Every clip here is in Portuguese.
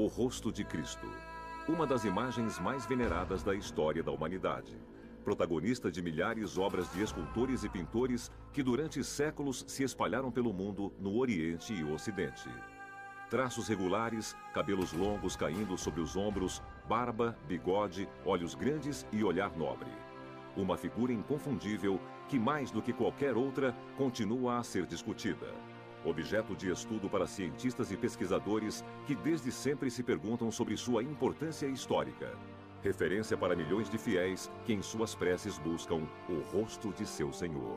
O rosto de Cristo, uma das imagens mais veneradas da história da humanidade. Protagonista de milhares de obras de escultores e pintores que durante séculos se espalharam pelo mundo no Oriente e Ocidente. Traços regulares, cabelos longos caindo sobre os ombros, barba, bigode, olhos grandes e olhar nobre. Uma figura inconfundível que, mais do que qualquer outra, continua a ser discutida. Objeto de estudo para cientistas e pesquisadores que desde sempre se perguntam sobre sua importância histórica. Referência para milhões de fiéis que em suas preces buscam o rosto de seu Senhor.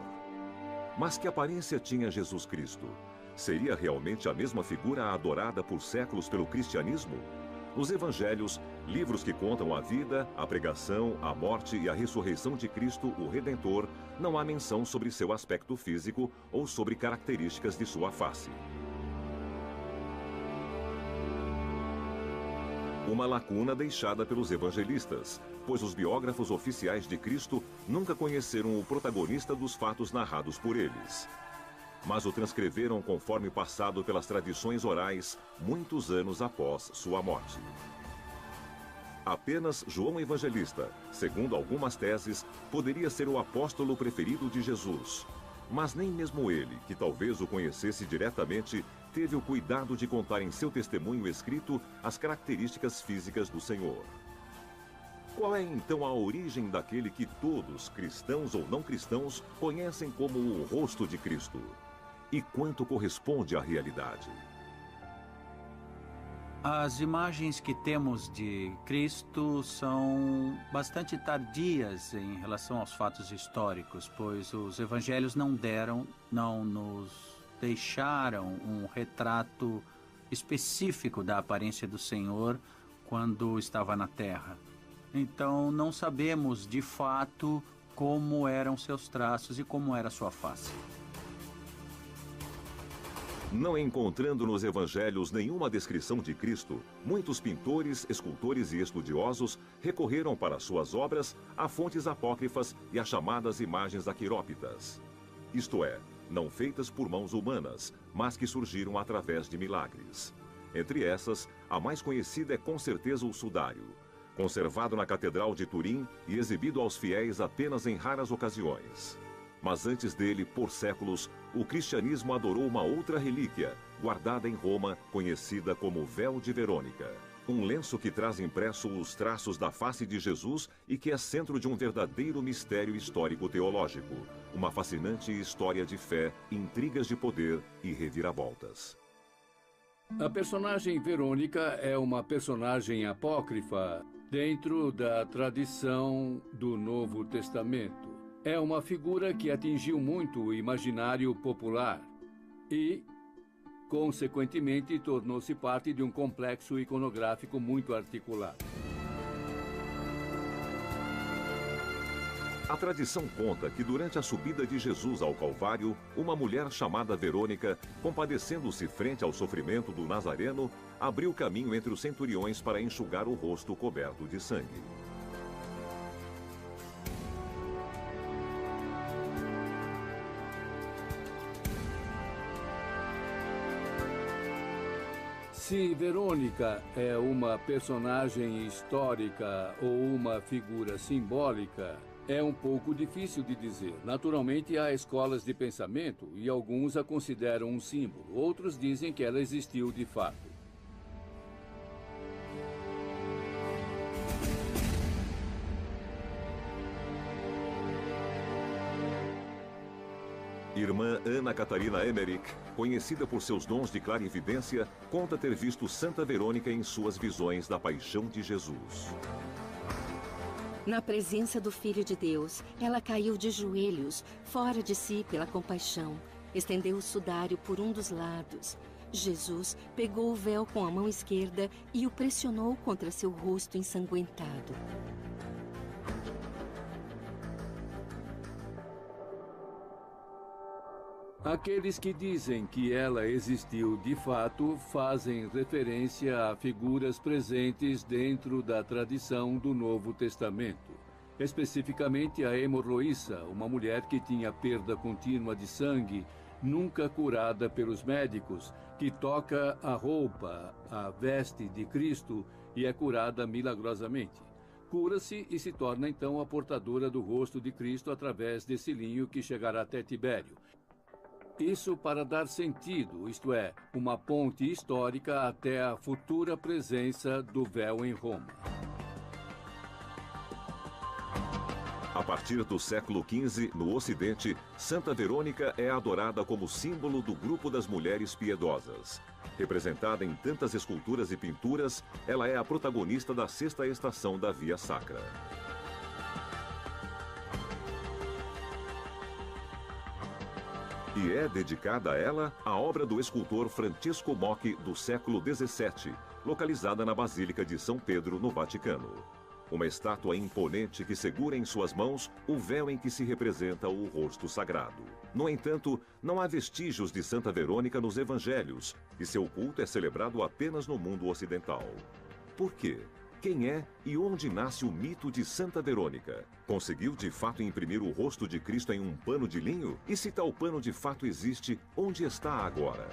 Mas que aparência tinha Jesus Cristo? Seria realmente a mesma figura adorada por séculos pelo cristianismo? Nos evangelhos, livros que contam a vida, a pregação, a morte e a ressurreição de Cristo, o Redentor, não há menção sobre seu aspecto físico ou sobre características de sua face. Uma lacuna deixada pelos evangelistas, pois os biógrafos oficiais de Cristo nunca conheceram o protagonista dos fatos narrados por eles. Mas o transcreveram conforme passado pelas tradições orais, muitos anos após sua morte. Apenas João Evangelista, segundo algumas teses, poderia ser o apóstolo preferido de Jesus. Mas nem mesmo ele, que talvez o conhecesse diretamente, teve o cuidado de contar em seu testemunho escrito as características físicas do Senhor. Qual é então a origem daquele que todos, cristãos ou não cristãos, conhecem como o rosto de Cristo? E quanto corresponde à realidade? As imagens que temos de Cristo são bastante tardias em relação aos fatos históricos, pois os evangelhos não nos deixaram um retrato específico da aparência do Senhor quando estava na terra. Então não sabemos de fato como eram seus traços e como era sua face. Não encontrando nos evangelhos nenhuma descrição de Cristo, muitos pintores, escultores e estudiosos recorreram para suas obras a fontes apócrifas e a chamadas imagens aquerópitas. Isto é, não feitas por mãos humanas, mas que surgiram através de milagres. Entre essas, a mais conhecida é com certeza o sudário, conservado na Catedral de Turim e exibido aos fiéis apenas em raras ocasiões. Mas antes dele, por séculos, o cristianismo adorou uma outra relíquia, guardada em Roma, conhecida como Véu de Verônica. Um lenço que traz impresso os traços da face de Jesus e que é centro de um verdadeiro mistério histórico-teológico. Uma fascinante história de fé, intrigas de poder e reviravoltas. A personagem Verônica é uma personagem apócrifa dentro da tradição do Novo Testamento. É uma figura que atingiu muito o imaginário popular e, consequentemente, tornou-se parte de um complexo iconográfico muito articulado. A tradição conta que durante a subida de Jesus ao Calvário, uma mulher chamada Verônica, compadecendo-se frente ao sofrimento do Nazareno, abriu caminho entre os centuriões para enxugar o rosto coberto de sangue. Se Verônica é uma personagem histórica ou uma figura simbólica, é um pouco difícil de dizer. Naturalmente, há escolas de pensamento e alguns a consideram um símbolo. Outros dizem que ela existiu de fato. Irmã Ana Catarina Emmerich, conhecida por seus dons de clarividência, conta ter visto Santa Verônica em suas visões da paixão de Jesus. Na presença do Filho de Deus, ela caiu de joelhos, fora de si pela compaixão. Estendeu o sudário por um dos lados. Jesus pegou o véu com a mão esquerda e o pressionou contra seu rosto ensanguentado. Aqueles que dizem que ela existiu de fato fazem referência a figuras presentes dentro da tradição do Novo Testamento. Especificamente a hemorroíça, uma mulher que tinha perda contínua de sangue nunca curada pelos médicos, que toca a roupa, a veste de Cristo e é curada milagrosamente. Cura-se e se torna então a portadora do rosto de Cristo através desse linho que chegará até Tibério. Isso para dar sentido, isto é, uma ponte histórica até a futura presença do véu em Roma. A partir do século XV, no Ocidente, Santa Verônica é adorada como símbolo do grupo das mulheres piedosas. Representada em tantas esculturas e pinturas, ela é a protagonista da sexta estação da Via Sacra. E é dedicada a ela a obra do escultor Francesco Mocchi do século XVII, localizada na Basílica de São Pedro, no Vaticano. Uma estátua imponente que segura em suas mãos o véu em que se representa o rosto sagrado. No entanto, não há vestígios de Santa Verônica nos evangelhos, e seu culto é celebrado apenas no mundo ocidental. Por quê? Quem é e onde nasce o mito de Santa Verônica? Conseguiu de fato imprimir o rosto de Cristo em um pano de linho? E se tal pano de fato existe, onde está agora?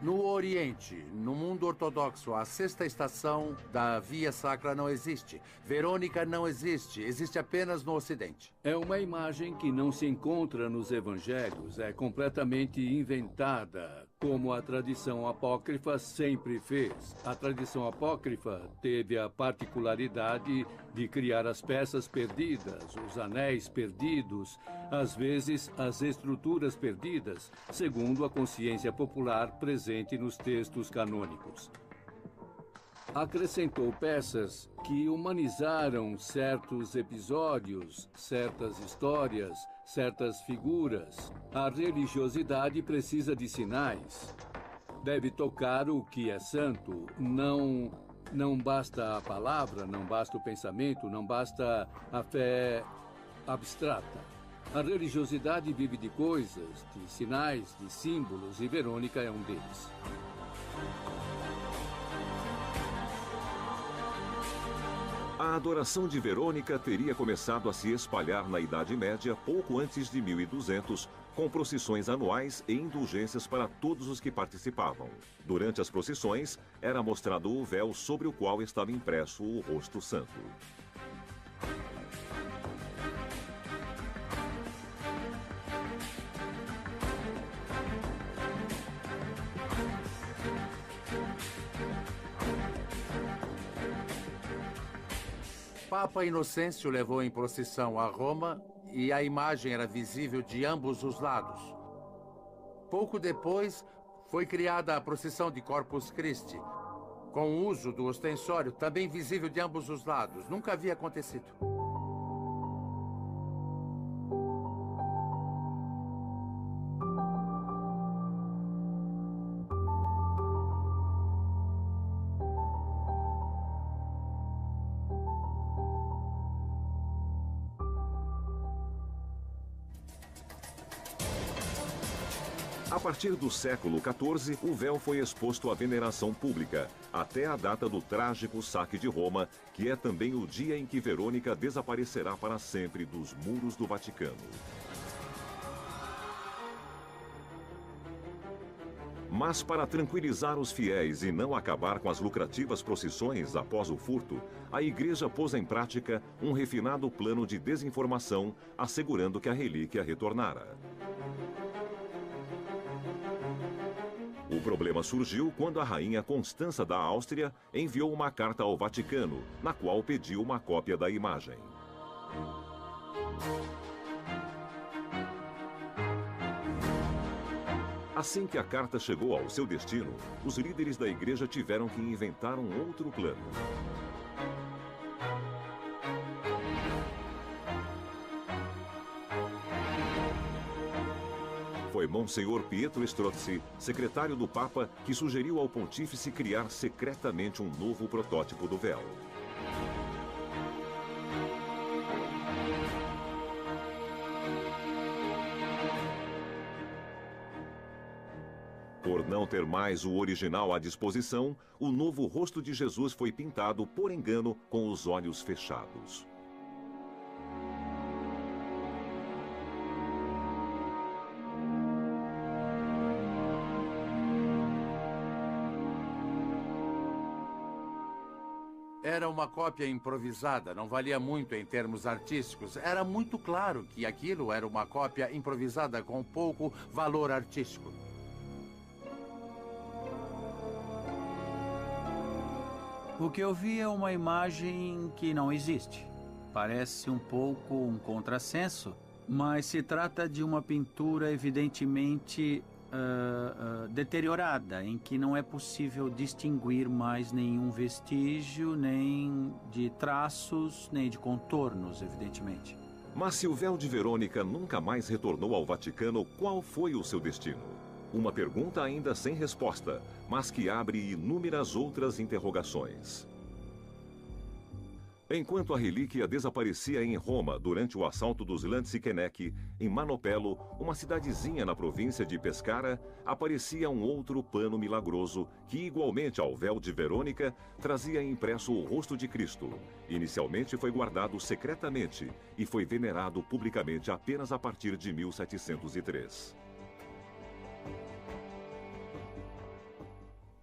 No Oriente, no mundo ortodoxo, a sexta estação da Via Sacra não existe. Verônica não existe, existe apenas no Ocidente. É uma imagem que não se encontra nos evangelhos, é completamente inventada, como a tradição apócrifa sempre fez. A tradição apócrifa teve a particularidade de criar as peças perdidas, os anéis perdidos, às vezes as estruturas perdidas, segundo a consciência popular presente nos textos canônicos. Acrescentou peças que humanizaram certos episódios, certas histórias, certas figuras. A religiosidade precisa de sinais. Deve tocar o que é santo. Não basta a palavra, não basta o pensamento, não basta a fé abstrata. A religiosidade vive de coisas, de sinais, de símbolos, e Verônica é um deles. A adoração de Verônica teria começado a se espalhar na Idade Média pouco antes de 1200, com procissões anuais e indulgências para todos os que participavam. Durante as procissões, era mostrado o véu sobre o qual estava impresso o rosto santo. Papa Inocêncio levou em procissão a Roma e a imagem era visível de ambos os lados. Pouco depois, foi criada a procissão de Corpus Christi, com o uso do ostensório também visível de ambos os lados. Nunca havia acontecido. A partir do século XIV, o véu foi exposto à veneração pública, até a data do trágico saque de Roma, que é também o dia em que Verônica desaparecerá para sempre dos muros do Vaticano. Mas para tranquilizar os fiéis e não acabar com as lucrativas procissões após o furto, a igreja pôs em prática um refinado plano de desinformação, assegurando que a relíquia retornara. O problema surgiu quando a rainha Constança da Áustria enviou uma carta ao Vaticano, na qual pediu uma cópia da imagem. Assim que a carta chegou ao seu destino, os líderes da igreja tiveram que inventar um outro plano. Foi Monsenhor Pietro Strozzi, secretário do Papa, que sugeriu ao pontífice criar secretamente um novo protótipo do véu. Por não ter mais o original à disposição, o novo rosto de Jesus foi pintado por engano com os olhos fechados. Era uma cópia improvisada, não valia muito em termos artísticos. Era muito claro que aquilo era uma cópia improvisada com pouco valor artístico. O que eu vi é uma imagem que não existe. Parece um pouco um contrassenso, mas se trata de uma pintura evidentemente deteriorada, em que não é possível distinguir mais nenhum vestígio, nem de traços, nem de contornos, evidentemente. Mas se o véu de Verônica nunca mais retornou ao Vaticano, qual foi o seu destino? Uma pergunta ainda sem resposta, mas que abre inúmeras outras interrogações. Enquanto a relíquia desaparecia em Roma durante o assalto dos Lanciquenec, em Manopello, uma cidadezinha na província de Pescara, aparecia um outro pano milagroso que, igualmente ao véu de Verônica, trazia impresso o rosto de Cristo. Inicialmente foi guardado secretamente e foi venerado publicamente apenas a partir de 1703.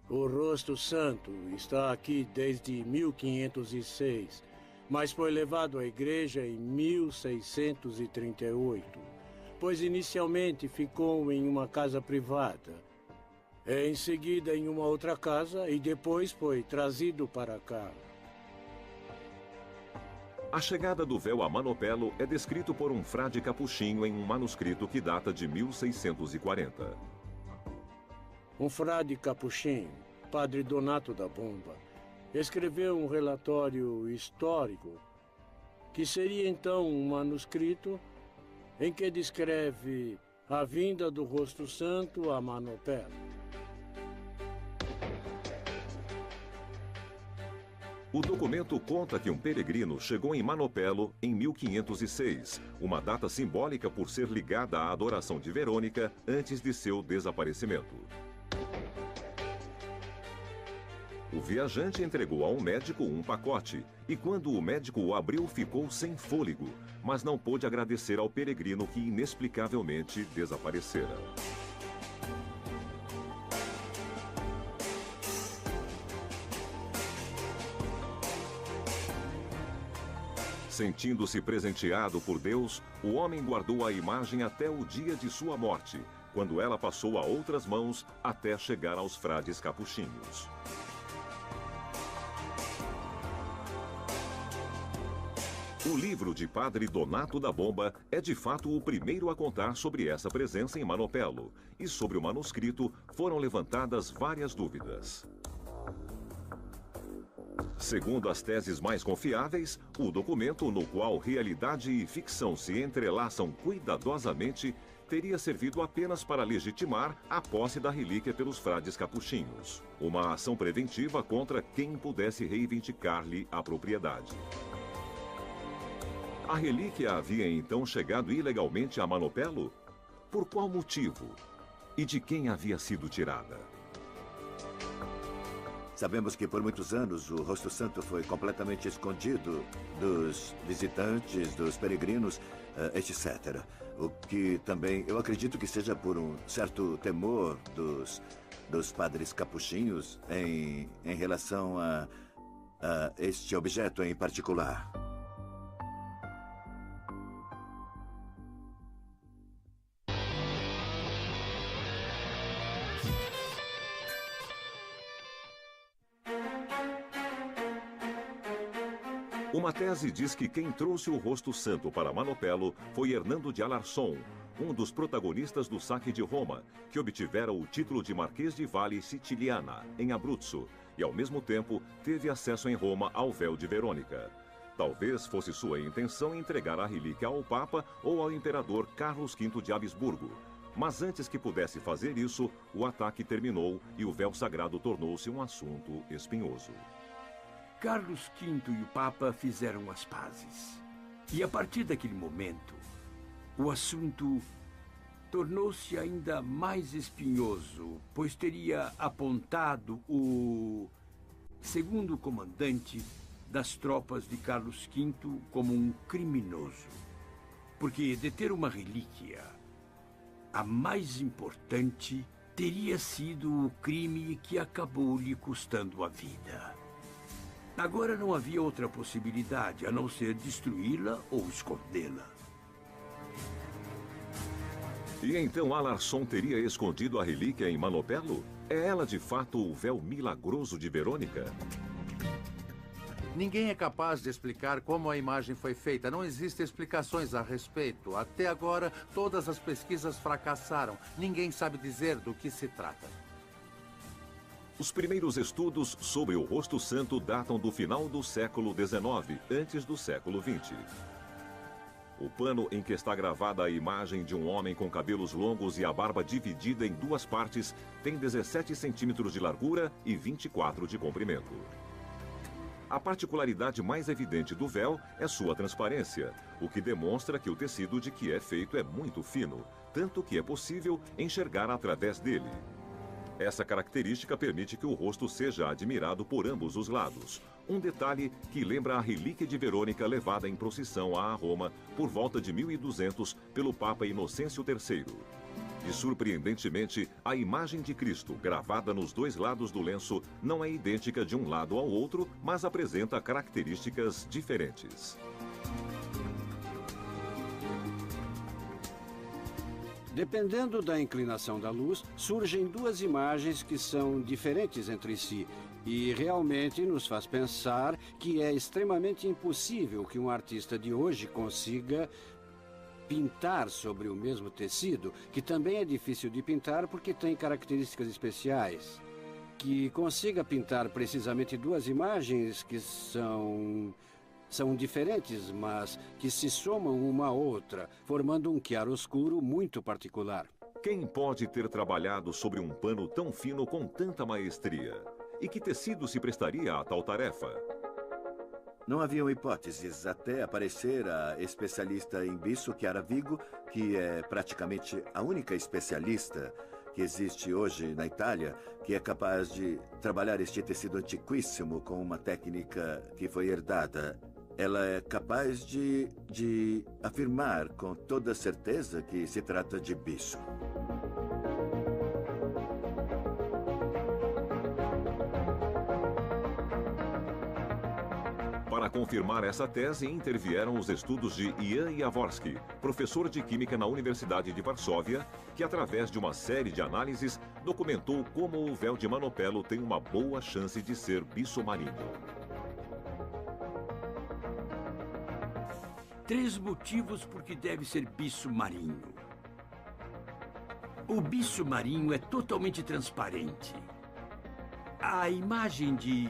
O rosto santo está aqui desde 1506, mas foi levado à igreja em 1638, pois inicialmente ficou em uma casa privada, em seguida em uma outra casa e depois foi trazido para cá. A chegada do véu a Manopello é descrito por um frade capuchinho em um manuscrito que data de 1640. Um frade capuchinho, Padre Donato da Bomba, escreveu um relatório histórico, que seria então um manuscrito em que descreve a vinda do rosto santo a Manopello. O documento conta que um peregrino chegou em Manopello em 1506, uma data simbólica por ser ligada à adoração de Verônica antes de seu desaparecimento. O viajante entregou a um médico um pacote, e quando o médico o abriu, ficou sem fôlego, mas não pôde agradecer ao peregrino que inexplicavelmente desaparecera. Sentindo-se presenteado por Deus, o homem guardou a imagem até o dia de sua morte, quando ela passou a outras mãos até chegar aos frades capuchinhos. O livro de Padre Donato da Bomba é de fato o primeiro a contar sobre essa presença em Manopello, e sobre o manuscrito foram levantadas várias dúvidas. Segundo as teses mais confiáveis, o documento, no qual realidade e ficção se entrelaçam cuidadosamente, teria servido apenas para legitimar a posse da relíquia pelos frades capuchinhos, uma ação preventiva contra quem pudesse reivindicar-lhe a propriedade. A relíquia havia então chegado ilegalmente a Manopello? Por qual motivo? E de quem havia sido tirada? Sabemos que por muitos anos o rosto santo foi completamente escondido dos visitantes, dos peregrinos, etc. O que também eu acredito que seja por um certo temor dos padres capuchinhos em relação a este objeto em particular. Uma tese diz que quem trouxe o rosto santo para Manopello foi Hernando de Alarcón, um dos protagonistas do saque de Roma, que obtivera o título de Marquês de Valle Siciliana, em Abruzzo, e ao mesmo tempo teve acesso em Roma ao véu de Verônica. Talvez fosse sua intenção entregar a relíquia ao Papa ou ao imperador Carlos V de Habsburgo. Mas antes que pudesse fazer isso, o ataque terminou e o véu sagrado tornou-se um assunto espinhoso. Carlos V e o Papa fizeram as pazes. E a partir daquele momento, o assunto tornou-se ainda mais espinhoso, pois teria apontado o segundo comandante das tropas de Carlos V como um criminoso. Porque deter uma relíquia, a mais importante, teria sido o crime que acabou lhe custando a vida. Agora não havia outra possibilidade a não ser destruí-la ou escondê-la. E então Alarson teria escondido a relíquia em Manopelo? É ela de fato o véu milagroso de Verônica? Ninguém é capaz de explicar como a imagem foi feita. Não existem explicações a respeito. Até agora, todas as pesquisas fracassaram. Ninguém sabe dizer do que se trata. Os primeiros estudos sobre o rosto santo datam do final do século XIX, antes do século XX. O pano em que está gravada a imagem de um homem com cabelos longos e a barba dividida em duas partes tem 17 centímetros de largura e 24 de comprimento. A particularidade mais evidente do véu é sua transparência, o que demonstra que o tecido de que é feito é muito fino, tanto que é possível enxergar através dele. Essa característica permite que o rosto seja admirado por ambos os lados. Um detalhe que lembra a relíquia de Verônica levada em procissão a Roma por volta de 1200 pelo Papa Inocêncio III. E surpreendentemente, a imagem de Cristo gravada nos dois lados do lenço não é idêntica de um lado ao outro, mas apresenta características diferentes. Dependendo da inclinação da luz, surgem duas imagens que são diferentes entre si e realmente nos faz pensar que é extremamente impossível que um artista de hoje consiga pintar sobre o mesmo tecido, que também é difícil de pintar porque tem características especiais. Que consiga pintar precisamente duas imagens que são diferentes, mas que se somam uma à outra, formando um chiaroscuro muito particular. Quem pode ter trabalhado sobre um pano tão fino com tanta maestria? E que tecido se prestaria a tal tarefa? Não haviam hipóteses até aparecer a especialista em bisso, Chiara Vigo, que é praticamente a única especialista que existe hoje na Itália, que é capaz de trabalhar este tecido antiquíssimo com uma técnica que foi herdada. Ela é capaz de afirmar com toda certeza que se trata de bisso. Para confirmar essa tese, intervieram os estudos de Jan Jaworski, professor de Química na Universidade de Varsóvia, que, através de uma série de análises, documentou como o véu de Manopelo tem uma boa chance de ser bisso marinho. 3 motivos por que deve ser bisso marinho. O bisso marinho é totalmente transparente. A imagem de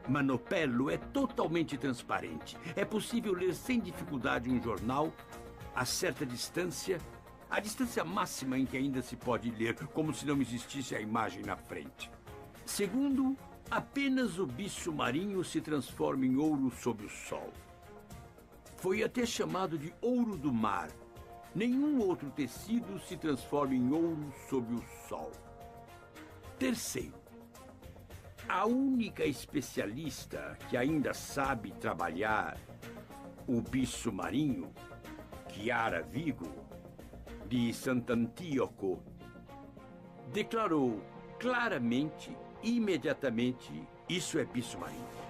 Manopelo é totalmente transparente. É possível ler sem dificuldade um jornal a certa distância, a distância máxima em que ainda se pode ler, como se não existisse a imagem na frente. Segundo, apenas o bisso marinho se transforma em ouro sob o sol. Foi até chamado de ouro do mar. Nenhum outro tecido se transforma em ouro sob o sol. Terceiro, a única especialista que ainda sabe trabalhar o bisso marinho, Chiara Vigo, de Sant'Antioco, declarou claramente, imediatamente, isso é bisso marinho.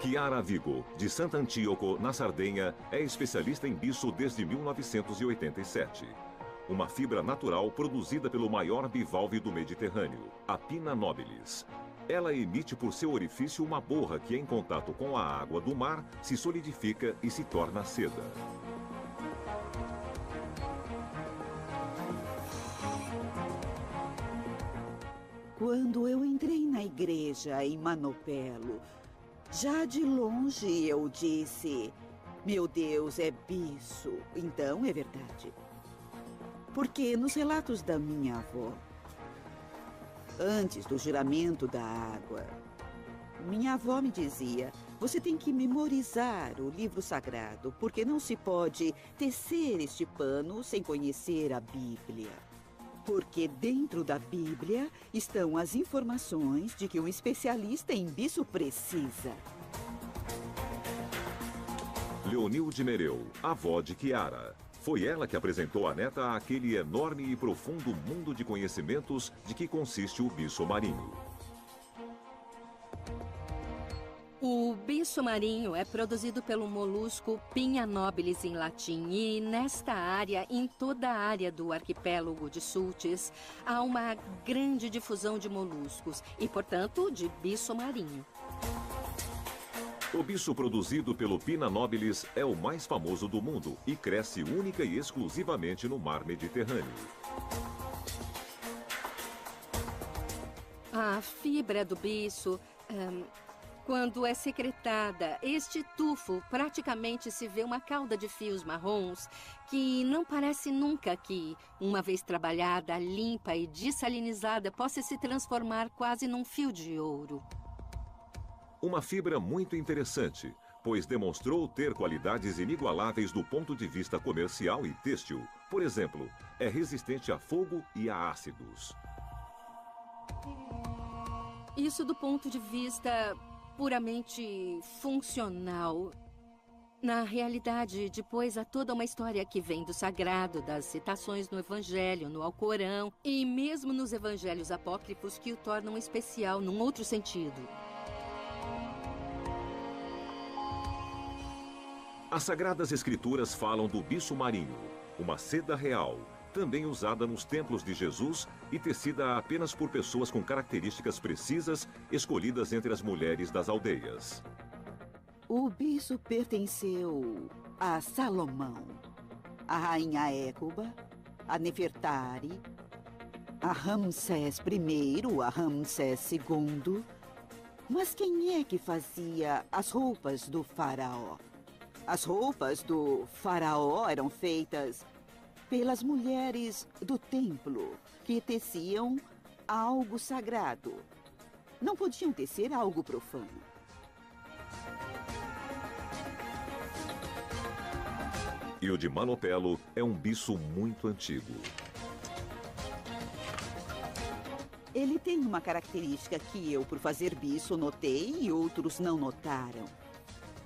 Chiara Vigo, de Sant'Antioco, na Sardenha, é especialista em bisso desde 1987. Uma fibra natural produzida pelo maior bivalve do Mediterrâneo, a Pinna nobilis. Ela emite por seu orifício uma borra que, em contato com a água do mar, se solidifica e se torna seda. Quando eu entrei na igreja em Manopelo, já de longe eu disse, meu Deus, é bisso. Então é verdade. Porque nos relatos da minha avó, antes do juramento da água, minha avó me dizia, você tem que memorizar o livro sagrado, porque não se pode tecer este pano sem conhecer a Bíblia. Porque dentro da Bíblia estão as informações de que um especialista em bisso precisa. Leonilde Mereu, avó de Chiara. Foi ela que apresentou à neta aquele enorme e profundo mundo de conhecimentos de que consiste o bicho marinho. O bicho marinho é produzido pelo molusco Pinha nobilis em latim e nesta área, em toda a área do arquipélago de Sultis, há uma grande difusão de moluscos e, portanto, de bicho marinho. O bicho produzido pelo Pinna nobilis é o mais famoso do mundo e cresce única e exclusivamente no mar Mediterrâneo. A fibra do bicho, quando é secretada, este tufo praticamente se vê uma cauda de fios marrons que não parece nunca que, uma vez trabalhada, limpa e dessalinizada, possa se transformar quase num fio de ouro. Uma fibra muito interessante, pois demonstrou ter qualidades inigualáveis do ponto de vista comercial e têxtil. Por exemplo, é resistente a fogo e a ácidos. Isso do ponto de vista puramente funcional. Na realidade, depois há toda uma história que vem do sagrado, das citações no Evangelho, no Alcorão e mesmo nos Evangelhos apócrifos que o tornam especial num outro sentido. As Sagradas Escrituras falam do bicho marinho, uma seda real, também usada nos templos de Jesus e tecida apenas por pessoas com características precisas, escolhidas entre as mulheres das aldeias. O bicho pertenceu a Salomão, a rainha Écuba, a Nefertari, a Ramsés I, a Ramsés II. Mas quem é que fazia as roupas do faraó? As roupas do faraó eram feitas pelas mulheres do templo, que teciam algo sagrado. Não podiam tecer algo profano. E o de Manopelo é um bicho muito antigo. Ele tem uma característica que eu, por fazer bicho, notei e outros não notaram.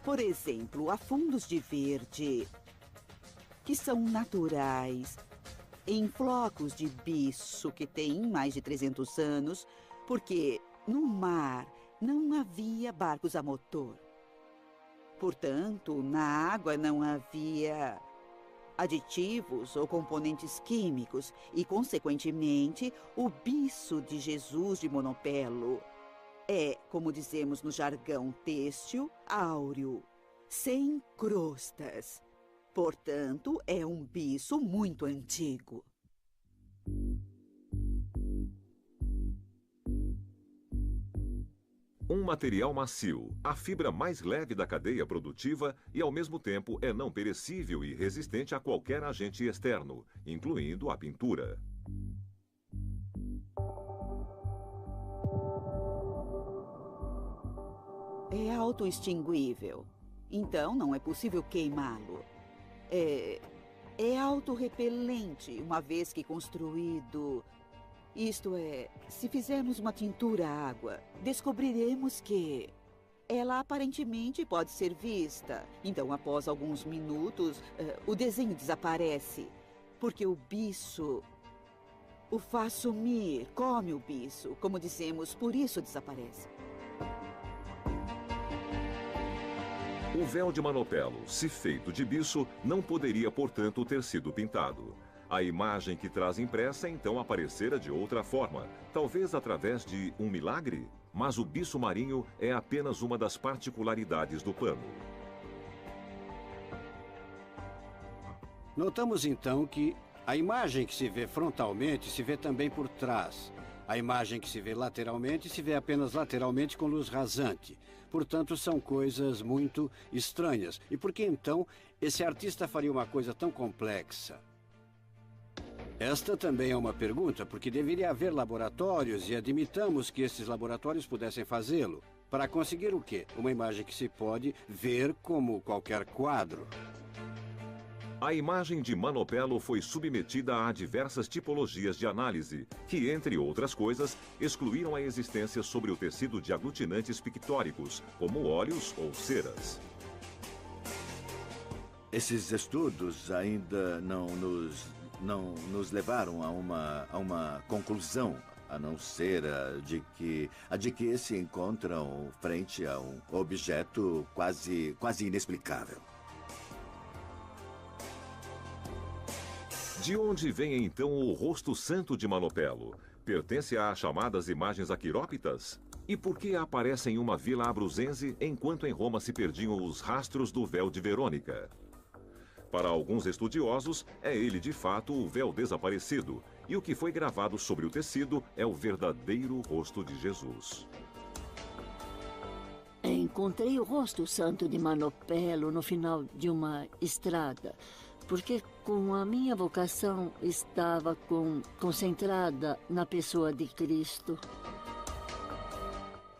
Por exemplo, há fundos de verde que são naturais, em flocos de bicho que têm mais de 300 anos, porque no mar não havia barcos a motor. Portanto, na água não havia aditivos ou componentes químicos e, consequentemente, o bicho de Jesus de Monopelo é, como dizemos no jargão têxtil, áureo, sem crostas. Portanto, é um bicho muito antigo. Um material macio, a fibra mais leve da cadeia produtiva e, ao mesmo tempo, é não perecível e resistente a qualquer agente externo, incluindo a pintura. É autoextinguível, então não é possível queimá-lo. É autorrepelente, uma vez que construído. Isto é, se fizermos uma tintura à água, descobriremos que ela aparentemente pode ser vista. Então, após alguns minutos, o desenho desaparece, porque o bicho o faz sumir, come o bicho, como dizemos, por isso desaparece. O véu de Manopelo, se feito de bicho, não poderia, portanto, ter sido pintado. A imagem que traz impressa então aparecera de outra forma, talvez através de um milagre? Mas o bicho marinho é apenas uma das particularidades do pano. Notamos então que a imagem que se vê frontalmente se vê também por trás. A imagem que se vê lateralmente se vê apenas lateralmente com luz rasante. Portanto, são coisas muito estranhas. E por que então esse artista faria uma coisa tão complexa? Esta também é uma pergunta, porque deveria haver laboratórios e admitamos que esses laboratórios pudessem fazê-lo. Para conseguir o quê? Uma imagem que se pode ver como qualquer quadro. A imagem de Manopelo foi submetida a diversas tipologias de análise, que, entre outras coisas, excluíram a existência sobre o tecido de aglutinantes pictóricos, como óleos ou ceras. Esses estudos ainda não nos levaram a uma conclusão, a não ser a de que se encontram frente a um objeto quase inexplicável. De onde vem então o rosto santo de Manopelo? Pertence às chamadas imagens aquirópitas? E por que aparece em uma vila abruzense enquanto em Roma se perdiam os rastros do véu de Verônica? Para alguns estudiosos, é ele de fato o véu desaparecido, e o que foi gravado sobre o tecido é o verdadeiro rosto de Jesus. Encontrei o rosto santo de Manopelo no final de uma estrada, porque com a minha vocação estava concentrada na pessoa de Cristo.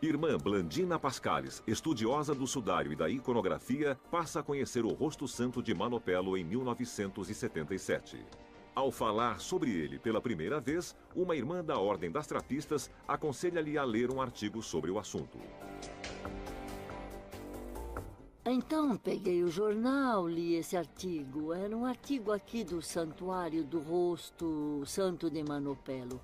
Irmã Blandina Pascales, estudiosa do sudário e da iconografia, passa a conhecer o rosto santo de Manopelo em 1977. Ao falar sobre ele pela primeira vez, uma irmã da Ordem das Trapistas aconselha-lhe a ler um artigo sobre o assunto. Então peguei o jornal, li esse artigo. Era um artigo aqui do Santuário do Rosto Santo de Manopelo.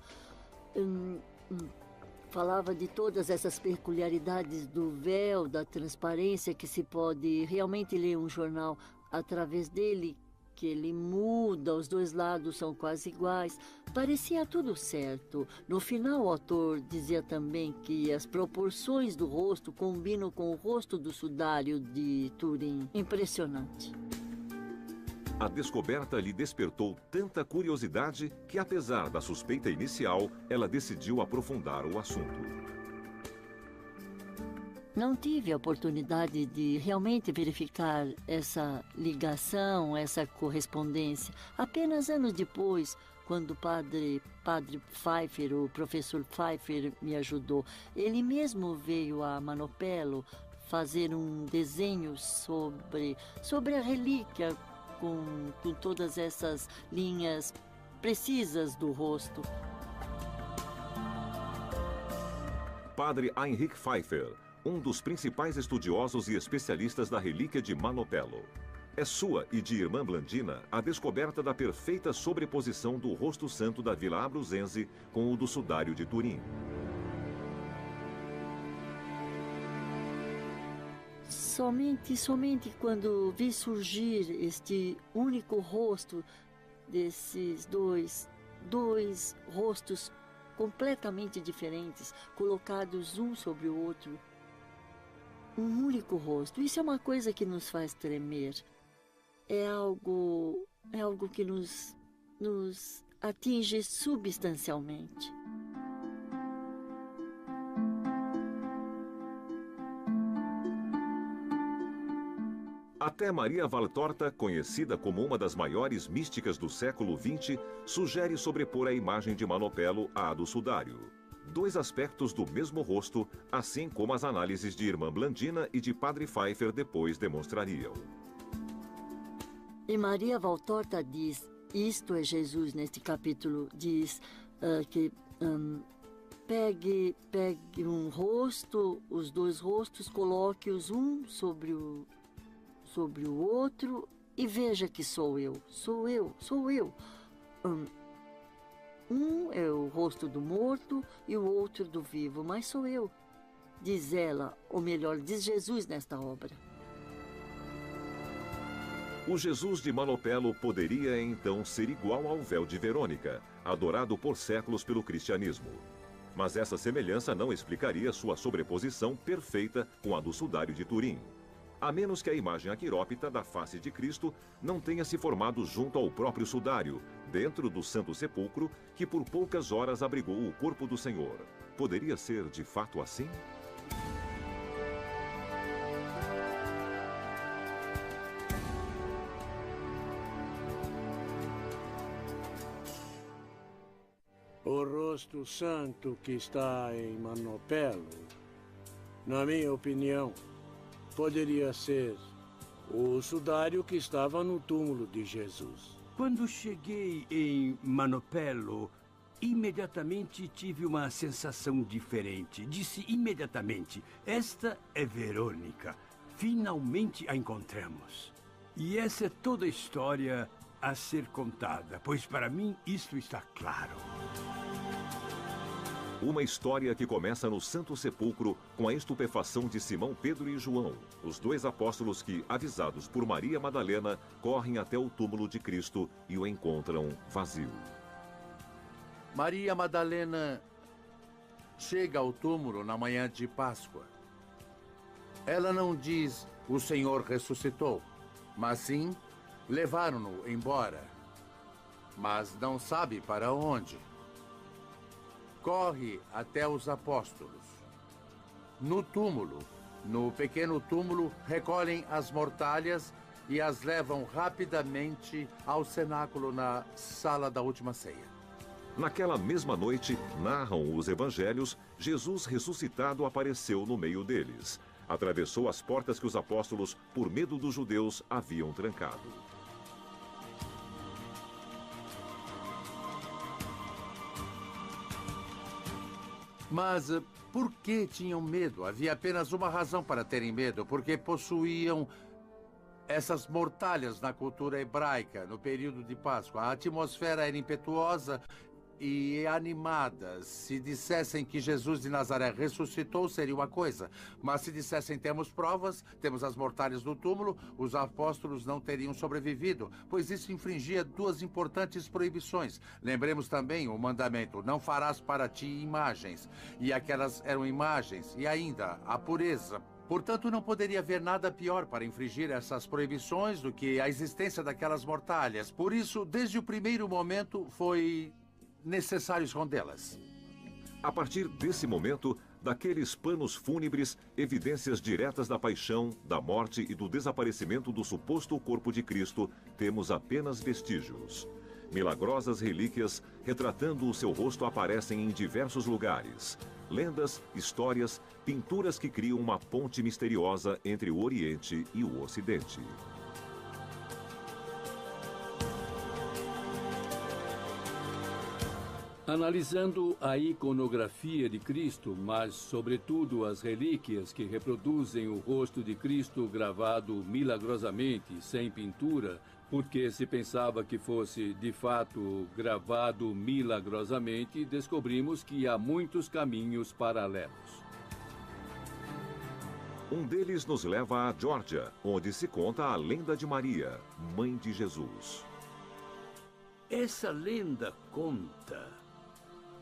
Falava de todas essas peculiaridades do véu, da transparência, que se pode realmente ler um jornal através dele, que ele muda, os dois lados são quase iguais. Parecia tudo certo. No final, o autor dizia também que as proporções do rosto combinam com o rosto do sudário de Turim. Impressionante. A descoberta lhe despertou tanta curiosidade que, apesar da suspeita inicial, ela decidiu aprofundar o assunto. Não tive a oportunidade de realmente verificar essa ligação, essa correspondência. Apenas anos depois, quando o padre Pfeiffer, o professor Pfeiffer, me ajudou. Ele mesmo veio a Manopelo fazer um desenho sobre a relíquia, com todas essas linhas precisas do rosto. Padre Heinrich Pfeiffer, um dos principais estudiosos e especialistas da relíquia de Manopelo. É sua e de irmã Blandina a descoberta da perfeita sobreposição do rosto santo da Vila Abruzense com o do sudário de Turim. Somente quando vi surgir este único rosto desses dois rostos completamente diferentes, colocados um sobre o outro. Um único rosto. Isso é uma coisa que nos faz tremer. É algo que nos atinge substancialmente. Até Maria Valtorta, conhecida como uma das maiores místicas do século XX, sugere sobrepor a imagem de Manopelo à do sudário. Dois aspectos do mesmo rosto, assim como as análises de irmã Blandina e de padre Pfeiffer depois demonstrariam. E Maria Valtorta diz, isto é Jesus neste capítulo, diz que pegue um rosto, os dois rostos, coloque-os um sobre o outro e veja que sou eu. Um é o rosto do morto e o outro do vivo, mas sou eu, diz ela, ou melhor, diz Jesus nesta obra. O Jesus de Manopelo poderia então ser igual ao véu de Verônica, adorado por séculos pelo cristianismo. Mas essa semelhança não explicaria sua sobreposição perfeita com a do sudário de Turim, a menos que a imagem aquirópita da face de Cristo não tenha se formado junto ao próprio sudário, dentro do Santo Sepulcro, que por poucas horas abrigou o corpo do Senhor. Poderia ser de fato assim? O rosto santo que está em Manopelo, na minha opinião, poderia ser o sudário que estava no túmulo de Jesus. Quando cheguei em Manopelo, imediatamente tive uma sensação diferente. Disse imediatamente, esta é Verônica. Finalmente a encontramos. E essa é toda a história a ser contada, pois para mim isto está claro. Uma história que começa no Santo Sepulcro com a estupefação de Simão Pedro e João, os dois apóstolos que, avisados por Maria Madalena, correm até o túmulo de Cristo e o encontram vazio. Maria Madalena chega ao túmulo na manhã de Páscoa. Ela não diz, o Senhor ressuscitou, mas sim, levaram-no embora. Mas não sabe para onde. Corre até os apóstolos. No túmulo, no pequeno túmulo, recolhem as mortalhas e as levam rapidamente ao cenáculo na sala da última ceia. Naquela mesma noite, narram os evangelhos, Jesus ressuscitado apareceu no meio deles. Atravessou as portas que os apóstolos, por medo dos judeus, haviam trancado. Mas por que tinham medo? Havia apenas uma razão para terem medo, porque possuíam essas mortalhas na cultura hebraica, no período de Páscoa. A atmosfera era impetuosa e animada. Se dissessem que Jesus de Nazaré ressuscitou, seria uma coisa. Mas se dissessem temos provas, temos as mortalhas do túmulo, os apóstolos não teriam sobrevivido, pois isso infringia duas importantes proibições. Lembremos também o mandamento, não farás para ti imagens. E aquelas eram imagens. E ainda, a pureza. Portanto, não poderia haver nada pior para infringir essas proibições do que a existência daquelas mortalhas. Por isso, desde o primeiro momento, foi necessário escondê-las. A partir desse momento, daqueles panos fúnebres, evidências diretas da paixão, da morte e do desaparecimento do suposto corpo de Cristo, temos apenas vestígios. Milagrosas relíquias retratando o seu rosto aparecem em diversos lugares. Lendas, histórias, pinturas que criam uma ponte misteriosa entre o Oriente e o Ocidente. Analisando a iconografia de Cristo, mas sobretudo as relíquias que reproduzem o rosto de Cristo gravado milagrosamente, sem pintura, porque se pensava que fosse de fato gravado milagrosamente, descobrimos que há muitos caminhos paralelos. Um deles nos leva à Geórgia, onde se conta a lenda de Maria, mãe de Jesus. Essa lenda conta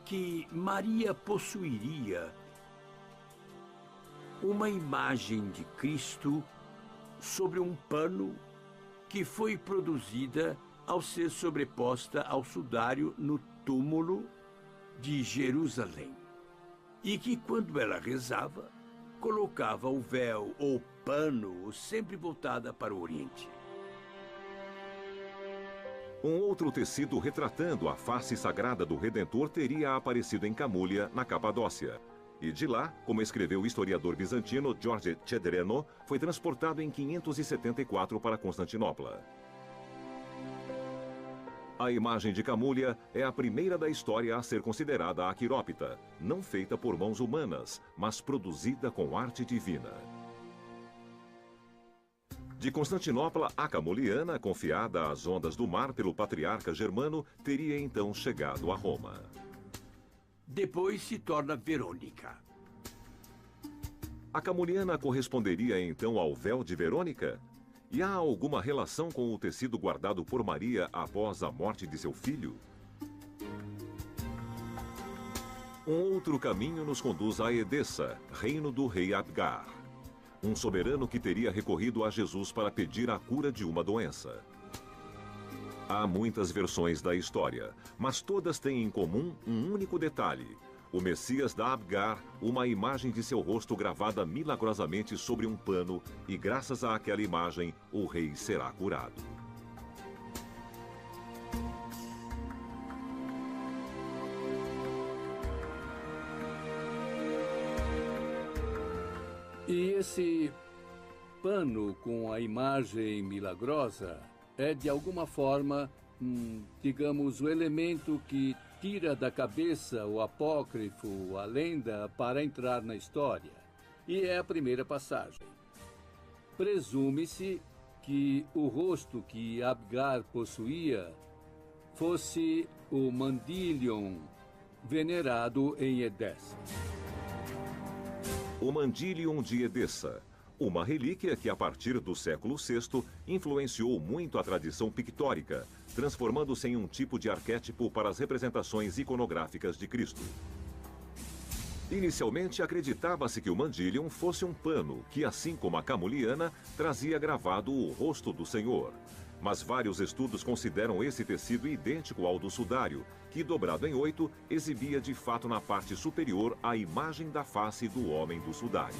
que Maria possuiria uma imagem de Cristo sobre um pano que foi produzida ao ser sobreposta ao sudário no túmulo de Jerusalém. E que, quando ela rezava, colocava o véu ou pano sempre voltada para o Oriente. Um outro tecido retratando a face sagrada do Redentor teria aparecido em Camúlia, na Capadócia. E de lá, como escreveu o historiador bizantino George Cedreno, foi transportado em 574 para Constantinopla. A imagem de Camúlia é a primeira da história a ser considerada aquirópita, não feita por mãos humanas, mas produzida com arte divina. De Constantinopla, a camuliana, confiada às ondas do mar pelo patriarca Germano, teria então chegado a Roma. Depois se torna Verônica. A camuliana corresponderia então ao véu de Verônica? E há alguma relação com o tecido guardado por Maria após a morte de seu filho? Um outro caminho nos conduz a Edessa, reino do rei Abgar. Um soberano que teria recorrido a Jesus para pedir a cura de uma doença. Há muitas versões da história, mas todas têm em comum um único detalhe. O Messias da Abgar, uma imagem de seu rosto gravada milagrosamente sobre um pano, e graças àquela imagem, o rei será curado. E esse pano com a imagem milagrosa é, de alguma forma, digamos, o elemento que tira da cabeça o apócrifo, a lenda, para entrar na história. E é a primeira passagem. Presume-se que o rosto que Abgar possuía fosse o Mandylion, venerado em Edessa. O Mandylion de Edessa, uma relíquia que a partir do século VI influenciou muito a tradição pictórica, transformando-se em um tipo de arquétipo para as representações iconográficas de Cristo. Inicialmente acreditava-se que o Mandylion fosse um pano que, assim como a camuliana, trazia gravado o rosto do Senhor. Mas vários estudos consideram esse tecido idêntico ao do sudário, que, dobrado em 8, exibia de fato na parte superior a imagem da face do homem do sudário.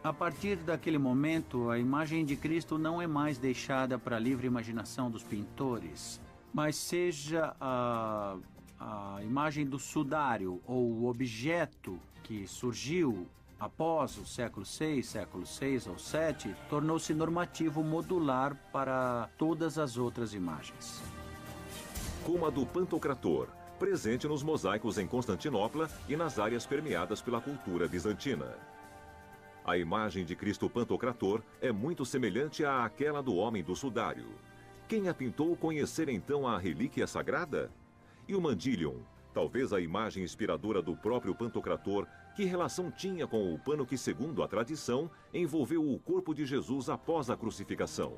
A partir daquele momento, a imagem de Cristo não é mais deixada para a livre imaginação dos pintores, mas seja a imagem do sudário ou o objeto que surgiu após o século VI ou VII, tornou-se normativo modular para todas as outras imagens. Como a do Pantocrator, presente nos mosaicos em Constantinopla e nas áreas permeadas pela cultura bizantina. A imagem de Cristo Pantocrator é muito semelhante àquela do homem do sudário. Quem a pintou conhecer então a relíquia sagrada? E o Mandylion, talvez a imagem inspiradora do próprio Pantocrator, que relação tinha com o pano que, segundo a tradição, envolveu o corpo de Jesus após a crucificação?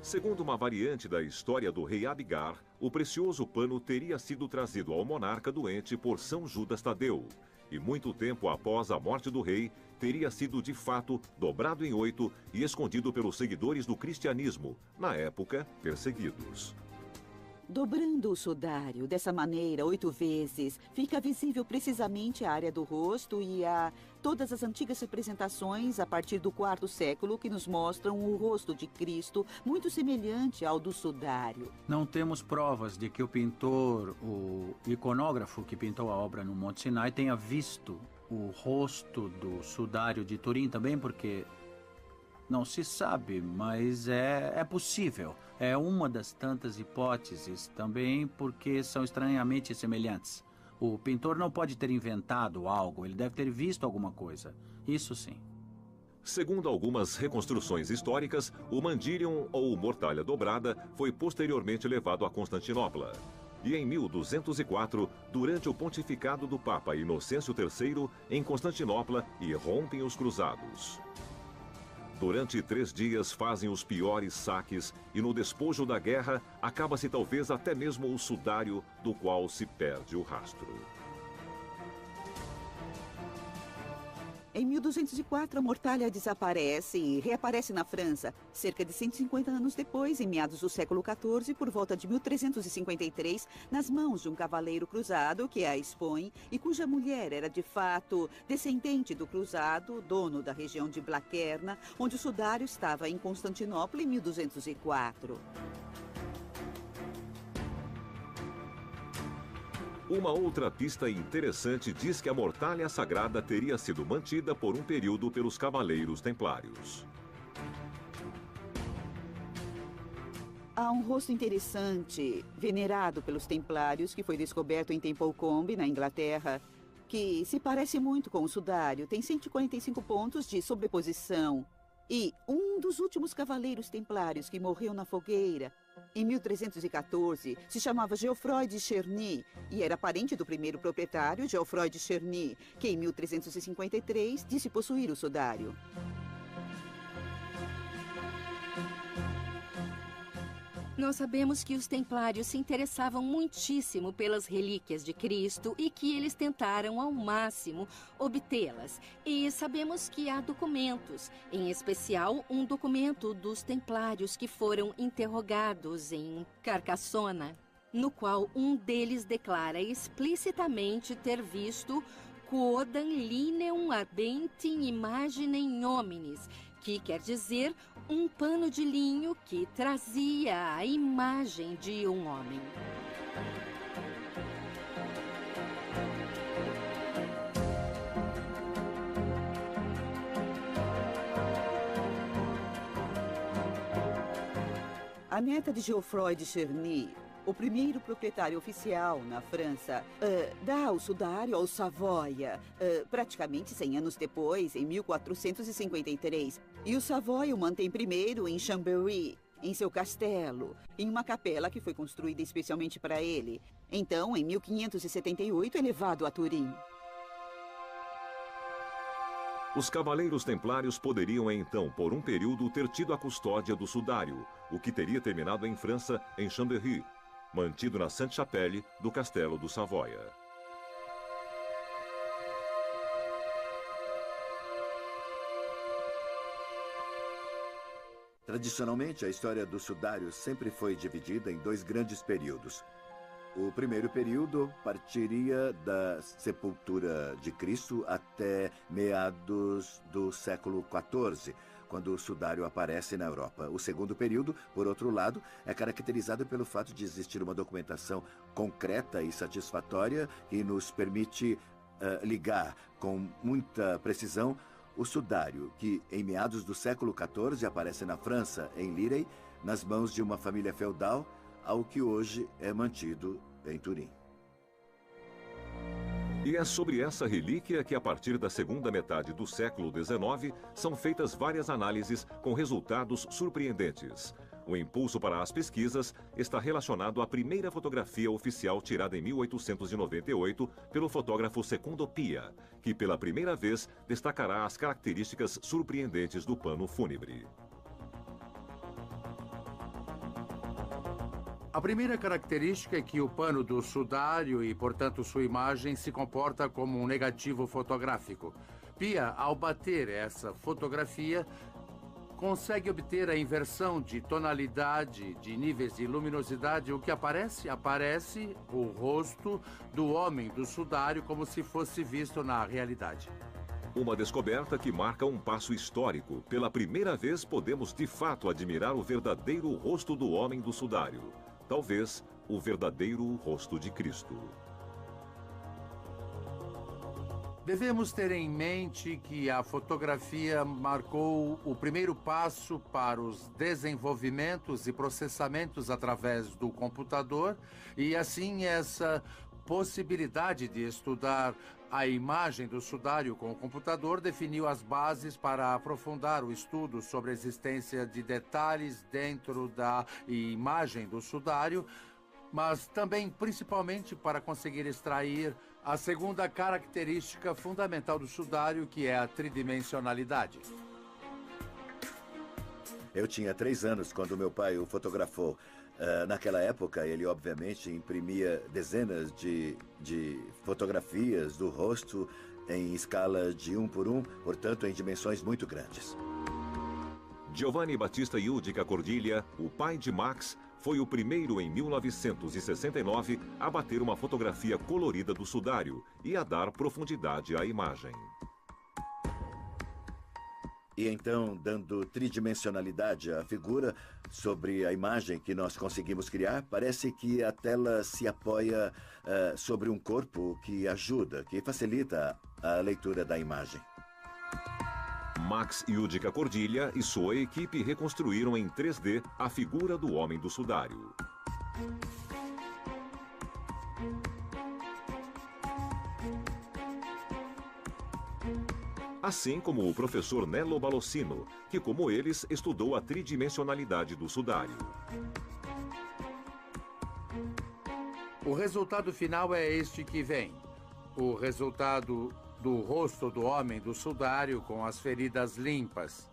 Segundo uma variante da história do rei Abgar, o precioso pano teria sido trazido ao monarca doente por São Judas Tadeu, e muito tempo após a morte do rei, teria sido de fato dobrado em 8 e escondido pelos seguidores do cristianismo, na época perseguidos. Dobrando o sudário dessa maneira 8 vezes, fica visível precisamente a área do rosto e todas as antigas representações a partir do IV século que nos mostram o rosto de Cristo muito semelhante ao do sudário. Não temos provas de que o pintor, o iconógrafo que pintou a obra no Monte Sinai, tenha visto o rosto do sudário de Turim também, porque não se sabe, mas é possível. É uma das tantas hipóteses também porque são estranhamente semelhantes. O pintor não pode ter inventado algo, ele deve ter visto alguma coisa. Isso sim. Segundo algumas reconstruções históricas, o Mandylion ou mortalha dobrada foi posteriormente levado a Constantinopla. E em 1204, durante o pontificado do Papa Inocêncio III, em Constantinopla, irrompem os cruzados. Durante 3 dias fazem os piores saques e no despojo da guerra acaba-se talvez até mesmo o sudário do qual se perde o rastro. Em 1204, a mortalha desaparece e reaparece na França. Cerca de 150 anos depois, em meados do século XIV, por volta de 1353, nas mãos de um cavaleiro cruzado que a expõe e cuja mulher era de fato descendente do cruzado, dono da região de Blaquerna, onde o sudário estava em Constantinopla em 1204. Uma outra pista interessante diz que a mortalha sagrada teria sido mantida por um período pelos cavaleiros templários. Há um rosto interessante, venerado pelos templários, que foi descoberto em Templecombe, na Inglaterra, que se parece muito com o sudário, tem 145 pontos de sobreposição. E um dos últimos cavaleiros templários que morreu na fogueira, em 1314, se chamava Geoffroy de Cherny e era parente do primeiro proprietário, Geoffroy de Cherny, que em 1353 disse possuir o sudário. Nós sabemos que os templários se interessavam muitíssimo pelas relíquias de Cristo e que eles tentaram ao máximo obtê-las. E sabemos que há documentos, em especial um documento dos templários que foram interrogados em Carcassona, no qual um deles declara explicitamente ter visto quodam lineum arbentim imaginem hominis, que quer dizer um pano de linho que trazia a imagem de um homem. A neta de Geoffroy de Cherny o primeiro proprietário oficial na França, dá o sudário ao Savoia, praticamente 100 anos depois, em 1453. E o Savoia o mantém primeiro em Chambéry, em seu castelo, em uma capela que foi construída especialmente para ele. Então, em 1578, é levado a Turim. Os cavaleiros templários poderiam, então, por um período, ter tido a custódia do sudário, o que teria terminado em França, em Chambéry, mantido na Sainte-Chapelle do Castelo do Savoia. Tradicionalmente, a história do sudário sempre foi dividida em dois grandes períodos. O primeiro período partiria da sepultura de Cristo até meados do século XIV, quando o sudário aparece na Europa. O segundo período, por outro lado, é caracterizado pelo fato de existir uma documentação concreta e satisfatória que nos permite ligar com muita precisão o sudário, que em meados do século XIV aparece na França, em Lirey, nas mãos de uma família feudal, ao que hoje é mantido em Turim. E é sobre essa relíquia que, a partir da segunda metade do século XIX, são feitas várias análises com resultados surpreendentes. O impulso para as pesquisas está relacionado à primeira fotografia oficial tirada em 1898 pelo fotógrafo Secundo Pia, que pela primeira vez destacará as características surpreendentes do pano fúnebre. A primeira característica é que o pano do sudário e, portanto, sua imagem se comporta como um negativo fotográfico. Pia, ao bater essa fotografia, consegue obter a inversão de tonalidade, de níveis de luminosidade. O que aparece? Aparece o rosto do homem do sudário como se fosse visto na realidade. Uma descoberta que marca um passo histórico. Pela primeira vez podemos de fato admirar o verdadeiro rosto do homem do sudário. Talvez o verdadeiro rosto de Cristo. Devemos ter em mente que a fotografia marcou o primeiro passo para os desenvolvimentos e processamentos através do computador, e assim essa possibilidade de estudar a imagem do sudário com o computador definiu as bases para aprofundar o estudo sobre a existência de detalhes dentro da imagem do sudário, mas também principalmente para conseguir extrair a segunda característica fundamental do sudário, que é a tridimensionalidade. Eu tinha 3 anos quando meu pai o fotografou. Naquela época, ele obviamente imprimia dezenas de fotografias do rosto em escala de 1 por 1, portanto, em dimensões muito grandes. Giovanni Battista Yudica Cordiglia, o pai de Max, foi o primeiro em 1969 a bater uma fotografia colorida do sudário e a dar profundidade à imagem. E então, dando tridimensionalidade à figura sobre a imagem que nós conseguimos criar, parece que a tela se apoia sobre um corpo que ajuda, que facilita a leitura da imagem. Max Yudica Cordiglia e sua equipe reconstruíram em 3D a figura do homem do sudário. Assim como o professor Nello Balossino, que, como eles, estudou a tridimensionalidade do sudário. O resultado final é este que vem. O resultado do rosto do homem do sudário com as feridas limpas.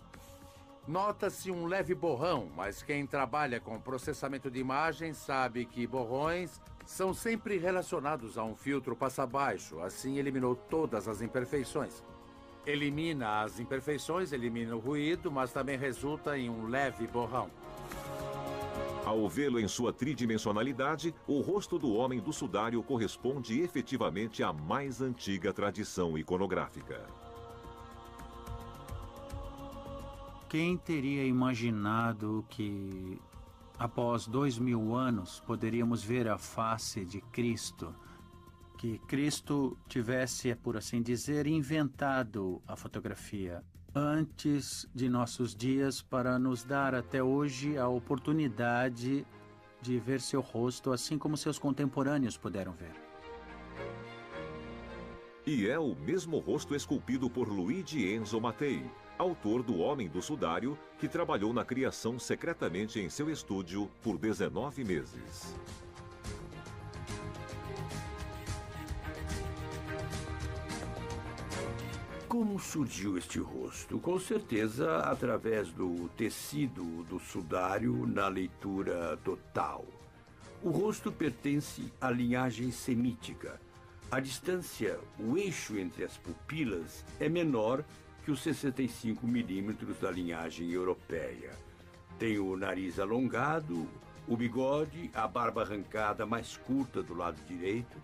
Nota-se um leve borrão, mas quem trabalha com processamento de imagens sabe que borrões são sempre relacionados a um filtro passa-baixo. Assim, eliminou todas as imperfeições. Elimina as imperfeições, elimina o ruído, mas também resulta em um leve borrão. Ao vê-lo em sua tridimensionalidade, o rosto do homem do sudário corresponde efetivamente à mais antiga tradição iconográfica. Quem teria imaginado que, após 2000 anos, poderíamos ver a face de Cristo? Que Cristo tivesse, por assim dizer, inventado a fotografia antes de nossos dias para nos dar até hoje a oportunidade de ver seu rosto, assim como seus contemporâneos puderam ver. E é o mesmo rosto esculpido por Luigi Enzo Mattei, autor do Homem do Sudário, que trabalhou na criação secretamente em seu estúdio por 19 meses. Como surgiu este rosto? Com certeza através do tecido do sudário na leitura total. O rosto pertence à linhagem semítica. A distância, o eixo entre as pupilas, é menor que os 65 milímetros da linhagem europeia. Tem o nariz alongado, o bigode, a barba arrancada mais curta do lado direito.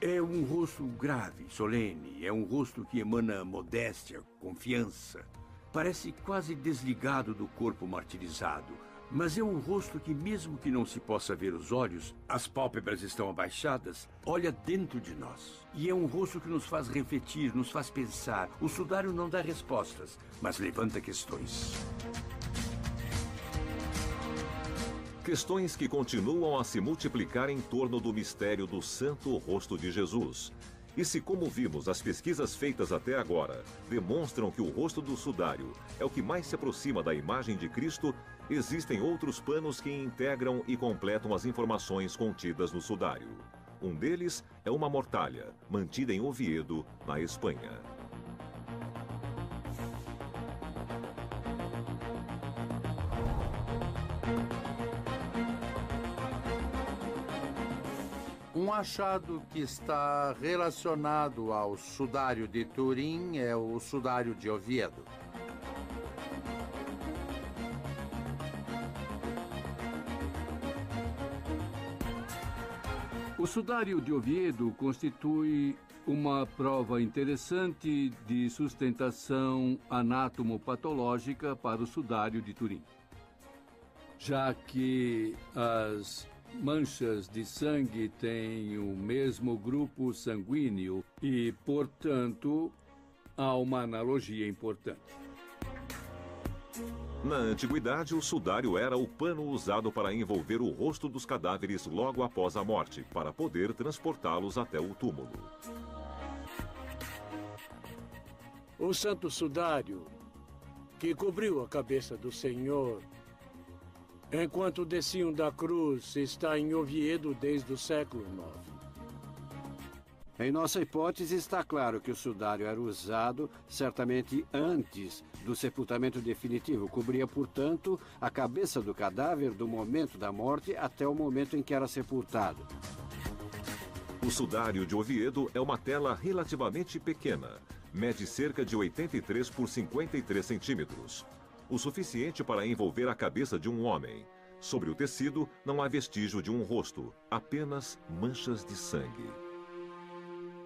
É um rosto grave, solene. É um rosto que emana modéstia, confiança. Parece quase desligado do corpo martirizado. Mas é um rosto que, mesmo que não se possa ver os olhos, as pálpebras estão abaixadas, olha dentro de nós. E é um rosto que nos faz refletir, nos faz pensar. O sudário não dá respostas, mas levanta questões. Questões que continuam a se multiplicar em torno do mistério do Santo Rosto de Jesus. E se, como vimos, as pesquisas feitas até agora demonstram que o rosto do sudário é o que mais se aproxima da imagem de Cristo, existem outros panos que integram e completam as informações contidas no sudário. Um deles é uma mortalha, mantida em Oviedo, na Espanha. Um achado que está relacionado ao sudário de Turim é o sudário de Oviedo. O sudário de Oviedo constitui uma prova interessante de sustentação anatomopatológica para o sudário de Turim, já que as manchas de sangue têm o mesmo grupo sanguíneo e, portanto, há uma analogia importante. Na antiguidade, o sudário era o pano usado para envolver o rosto dos cadáveres logo após a morte, para poder transportá-los até o túmulo. O santo sudário que cobriu a cabeça do Senhor enquanto desciam da cruz está em Oviedo desde o século IX. Em nossa hipótese, está claro que o sudário era usado certamente antes do sepultamento definitivo. Cobria, portanto, a cabeça do cadáver do momento da morte até o momento em que era sepultado. O sudário de Oviedo é uma tela relativamente pequena. Mede cerca de 83 por 53 centímetros. O suficiente para envolver a cabeça de um homem. Sobre o tecido, não há vestígio de um rosto, apenas manchas de sangue.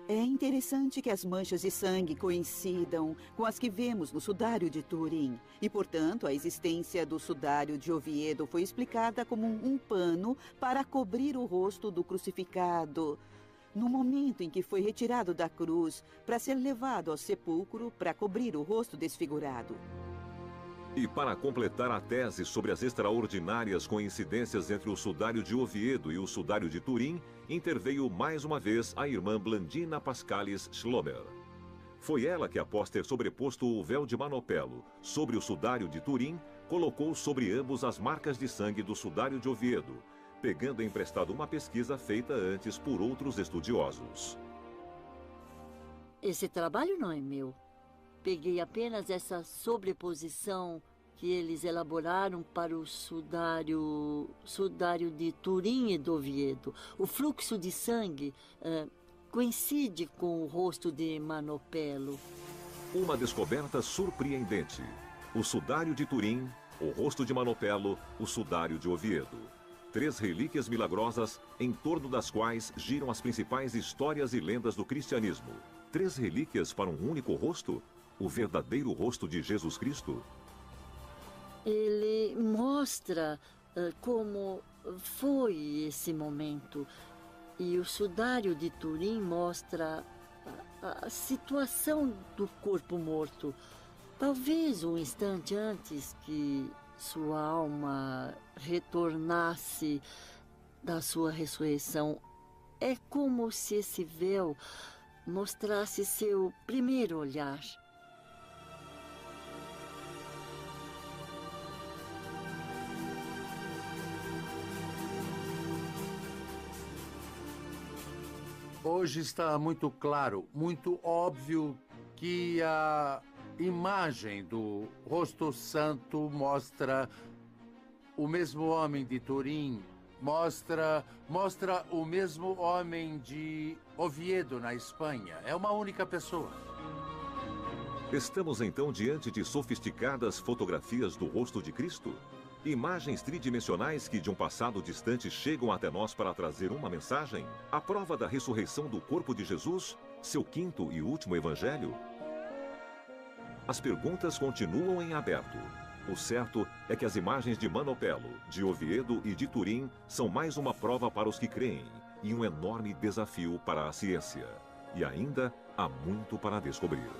É interessante que as manchas de sangue coincidam com as que vemos no sudário de Turim. E, portanto, a existência do sudário de Oviedo foi explicada como um pano para cobrir o rosto do crucificado, no momento em que foi retirado da cruz para ser levado ao sepulcro para cobrir o rosto desfigurado. E para completar a tese sobre as extraordinárias coincidências entre o sudário de Oviedo e o sudário de Turim, interveio mais uma vez a irmã Blandina Pascalis Schlomer. Foi ela que, após ter sobreposto o véu de Manopelo sobre o sudário de Turim, colocou sobre ambos as marcas de sangue do sudário de Oviedo, pegando emprestado uma pesquisa feita antes por outros estudiosos. Esse trabalho não é meu. Peguei apenas essa sobreposição que eles elaboraram para o sudário de Turim e do Oviedo. O fluxo de sangue coincide com o rosto de Manopelo. Uma descoberta surpreendente. O sudário de Turim, o rosto de Manopelo, o sudário de Oviedo. 3 relíquias milagrosas em torno das quais giram as principais histórias e lendas do cristianismo. 3 relíquias para um único rosto? O verdadeiro rosto de Jesus Cristo? Ele mostra como foi esse momento. E o sudário de Turim mostra a situação do corpo morto. Talvez um instante antes que sua alma retornasse da sua ressurreição. É como se esse véu mostrasse seu primeiro olhar. Hoje está muito claro, muito óbvio que a imagem do rosto santo mostra o mesmo homem de Turim, mostra o mesmo homem de Oviedo, na Espanha. É uma única pessoa. Estamos então diante de sofisticadas fotografias do rosto de Cristo? Imagens tridimensionais que de um passado distante chegam até nós para trazer uma mensagem? A prova da ressurreição do corpo de Jesus? Seu quinto e último evangelho? As perguntas continuam em aberto. O certo é que as imagens de Manopelo, de Oviedo e de Turim são mais uma prova para os que creem e um enorme desafio para a ciência. E ainda há muito para descobrir.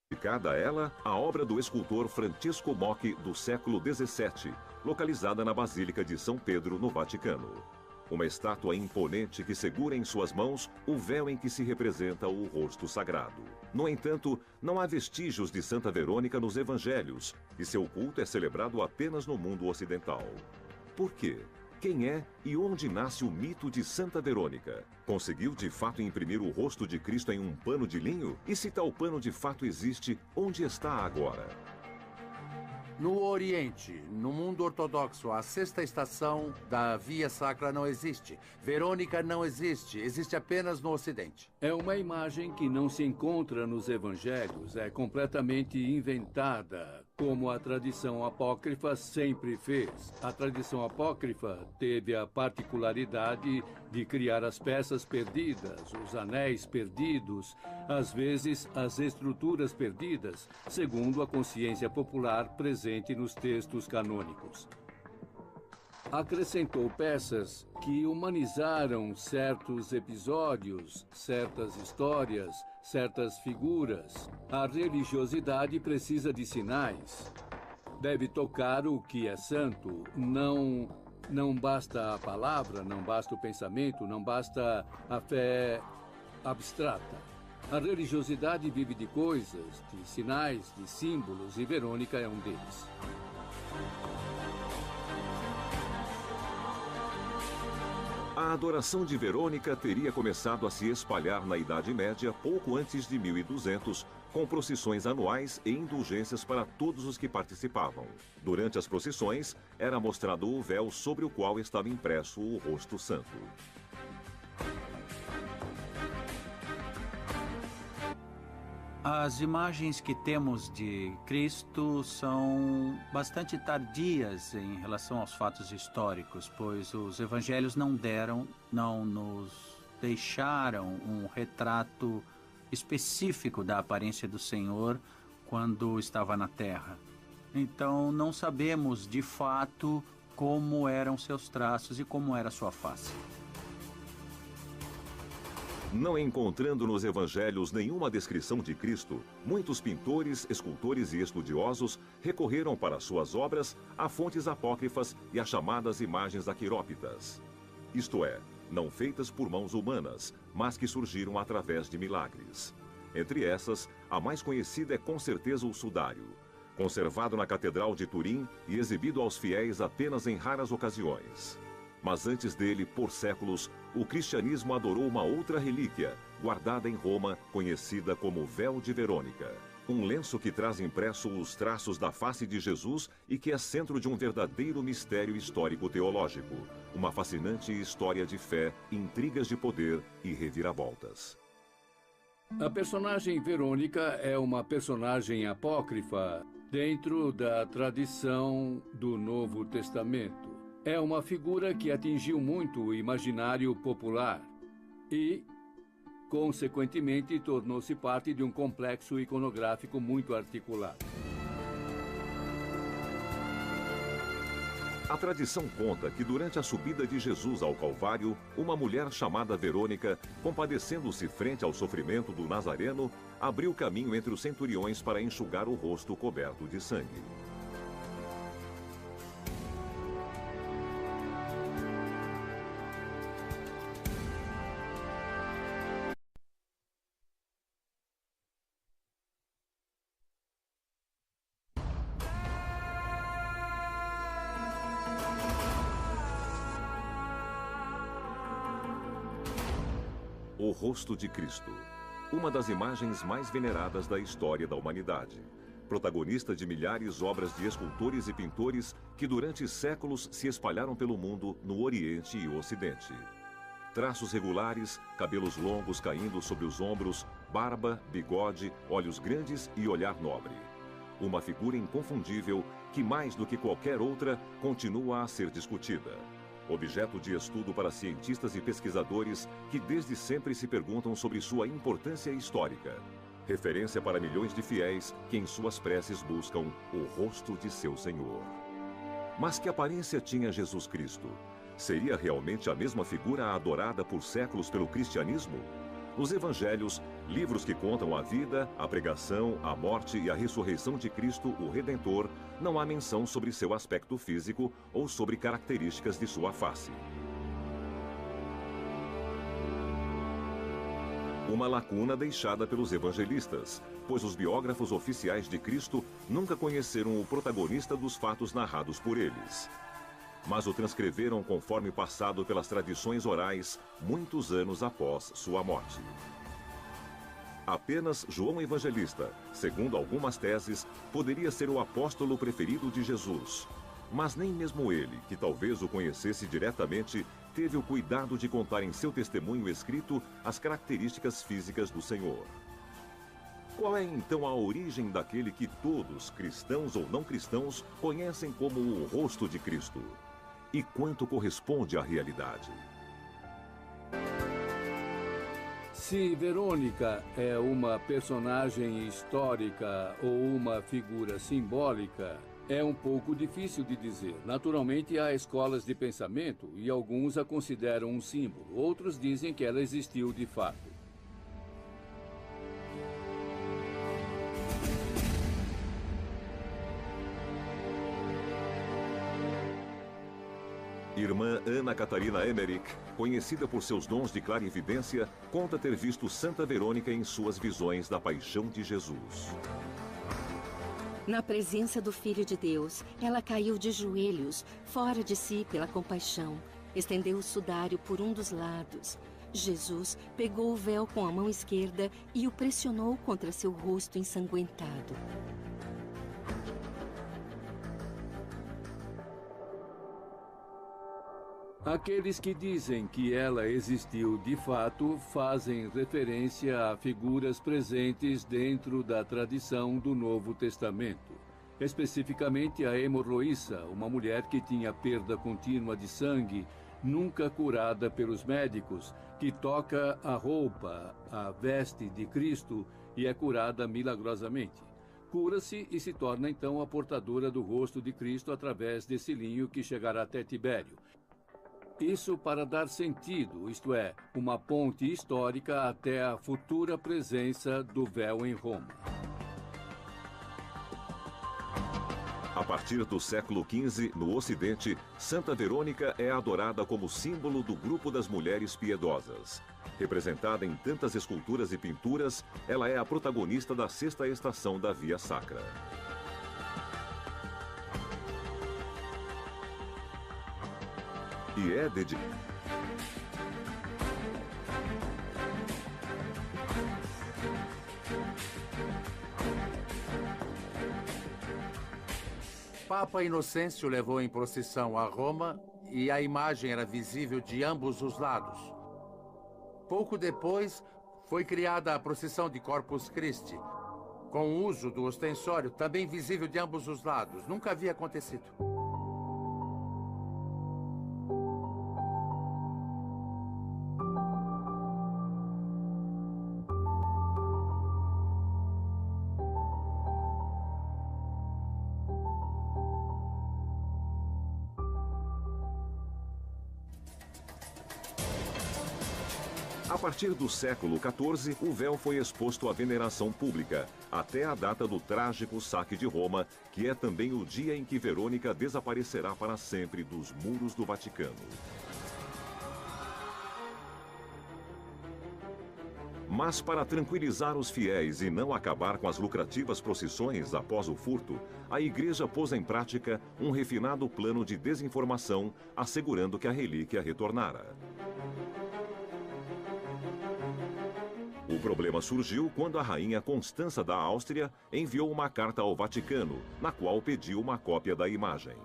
Dedicada a ela, a obra do escultor Francisco Mocchi do século XVII, localizada na Basílica de São Pedro, no Vaticano. Uma estátua imponente que segura em suas mãos o véu em que se representa o rosto sagrado. No entanto, não há vestígios de Santa Verônica nos evangelhos, e seu culto é celebrado apenas no mundo ocidental. Por quê? Quem é e onde nasce o mito de Santa Verônica? Conseguiu de fato imprimir o rosto de Cristo em um pano de linho? E se tal pano de fato existe, onde está agora? No Oriente, no mundo ortodoxo, a sexta estação da Via Sacra não existe. Verônica não existe, existe apenas no Ocidente. É uma imagem que não se encontra nos evangelhos, é completamente inventada, como a tradição apócrifa sempre fez. A tradição apócrifa teve a particularidade de criar as peças perdidas, os anéis perdidos, às vezes as estruturas perdidas, segundo a consciência popular presente nos textos canônicos. Acrescentou peças que humanizaram certos episódios, certas histórias, certas figuras. A religiosidade precisa de sinais. Deve tocar o que é santo. Não basta a palavra, não basta o pensamento, não basta a fé abstrata. A religiosidade vive de coisas, de sinais, de símbolos, e Verônica é um deles. A adoração de Verônica teria começado a se espalhar na Idade Média pouco antes de 1200, com procissões anuais e indulgências para todos os que participavam. Durante as procissões, era mostrado o véu sobre o qual estava impresso o rosto santo. As imagens que temos de Cristo são bastante tardias em relação aos fatos históricos, pois os evangelhos não nos deixaram um retrato específico da aparência do Senhor quando estava na Terra. Então não sabemos de fato como eram seus traços e como era sua face. Não encontrando nos evangelhos nenhuma descrição de Cristo, muitos pintores, escultores e estudiosos recorreram para suas obras a fontes apócrifas e às chamadas imagens aquerópitas. Isto é, não feitas por mãos humanas, mas que surgiram através de milagres. Entre essas, a mais conhecida é com certeza o sudário, conservado na Catedral de Turim e exibido aos fiéis apenas em raras ocasiões. Mas antes dele, por séculos, o cristianismo adorou uma outra relíquia, guardada em Roma, conhecida como Véu de Verônica. Um lenço que traz impresso os traços da face de Jesus e que é centro de um verdadeiro mistério histórico-teológico. Uma fascinante história de fé, intrigas de poder e reviravoltas. A personagem Verônica é uma personagem apócrifa dentro da tradição do Novo Testamento. É uma figura que atingiu muito o imaginário popular e, consequentemente, tornou-se parte de um complexo iconográfico muito articulado. A tradição conta que durante a subida de Jesus ao Calvário, uma mulher chamada Verônica, compadecendo-se frente ao sofrimento do Nazareno, abriu caminho entre os centuriões para enxugar o rosto coberto de sangue. O rosto de Cristo, uma das imagens mais veneradas da história da humanidade. Protagonista de milhares de obras de escultores e pintores que durante séculos se espalharam pelo mundo no Oriente e Ocidente. Traços regulares, cabelos longos caindo sobre os ombros, barba, bigode, olhos grandes e olhar nobre. Uma figura inconfundível que, mais do que qualquer outra, continua a ser discutida. Objeto de estudo para cientistas e pesquisadores que desde sempre se perguntam sobre sua importância histórica. Referência para milhões de fiéis que em suas preces buscam o rosto de seu Senhor. Mas que aparência tinha Jesus Cristo? Seria realmente a mesma figura adorada por séculos pelo cristianismo? Nos evangelhos, livros que contam a vida, a pregação, a morte e a ressurreição de Cristo, o Redentor, não há menção sobre seu aspecto físico ou sobre características de sua face. Uma lacuna deixada pelos evangelistas, pois os biógrafos oficiais de Cristo nunca conheceram o protagonista dos fatos narrados por eles. mas o transcreveram conforme passado pelas tradições orais muitos anos após sua morte. Apenas João Evangelista, segundo algumas teses, poderia ser o apóstolo preferido de Jesus. Mas nem mesmo ele, que talvez o conhecesse diretamente, teve o cuidado de contar em seu testemunho escrito as características físicas do Senhor. Qual é então a origem daquele que todos, cristãos ou não cristãos, conhecem como o rosto de Cristo? E quanto corresponde à realidade? Se Verônica é uma personagem histórica ou uma figura simbólica, é um pouco difícil de dizer. Naturalmente, há escolas de pensamento e alguns a consideram um símbolo. Outros dizem que ela existiu de fato. Irmã Ana Catarina Emmerich, conhecida por seus dons de clarividência, conta ter visto Santa Verônica em suas visões da paixão de Jesus. Na presença do Filho de Deus, ela caiu de joelhos, fora de si pela compaixão. Estendeu o sudário por um dos lados. Jesus pegou o véu com a mão esquerda e o pressionou contra seu rosto ensanguentado. Aqueles que dizem que ela existiu de fato fazem referência a figuras presentes dentro da tradição do Novo Testamento. Especificamente a hemorroíça, uma mulher que tinha perda contínua de sangue, nunca curada pelos médicos, que toca a roupa, a veste de Cristo e é curada milagrosamente. Cura-se e se torna então a portadora do rosto de Cristo através desse linho que chegará até Tibério. Isso para dar sentido, isto é, uma ponte histórica até a futura presença do véu em Roma. A partir do século XV, no Ocidente, Santa Verônica é adorada como símbolo do grupo das mulheres piedosas. Representada em tantas esculturas e pinturas, ela é a protagonista da sexta estação da Via Sacra. E é dedicada. Papa Inocêncio levou em procissão a Roma e a imagem era visível de ambos os lados. Pouco depois, foi criada a procissão de Corpus Christi, com o uso do ostensório também visível de ambos os lados. Nunca havia acontecido. A partir do século XIV, o véu foi exposto à veneração pública, até a data do trágico saque de Roma, que é também o dia em que Verônica desaparecerá para sempre dos muros do Vaticano. Mas para tranquilizar os fiéis e não acabar com as lucrativas procissões após o furto, a igreja pôs em prática um refinado plano de desinformação, assegurando que a relíquia retornara. O problema surgiu quando a rainha Constança da Áustria enviou uma carta ao Vaticano, na qual pediu uma cópia da imagem.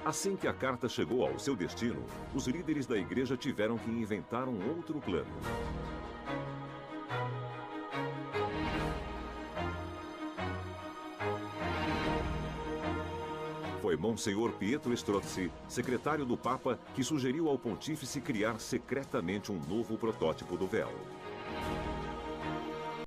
Assim que a carta chegou ao seu destino, os líderes da igreja tiveram que inventar um outro plano. Foi Monsenhor Pietro Strozzi, secretário do Papa, que sugeriu ao pontífice criar secretamente um novo protótipo do véu.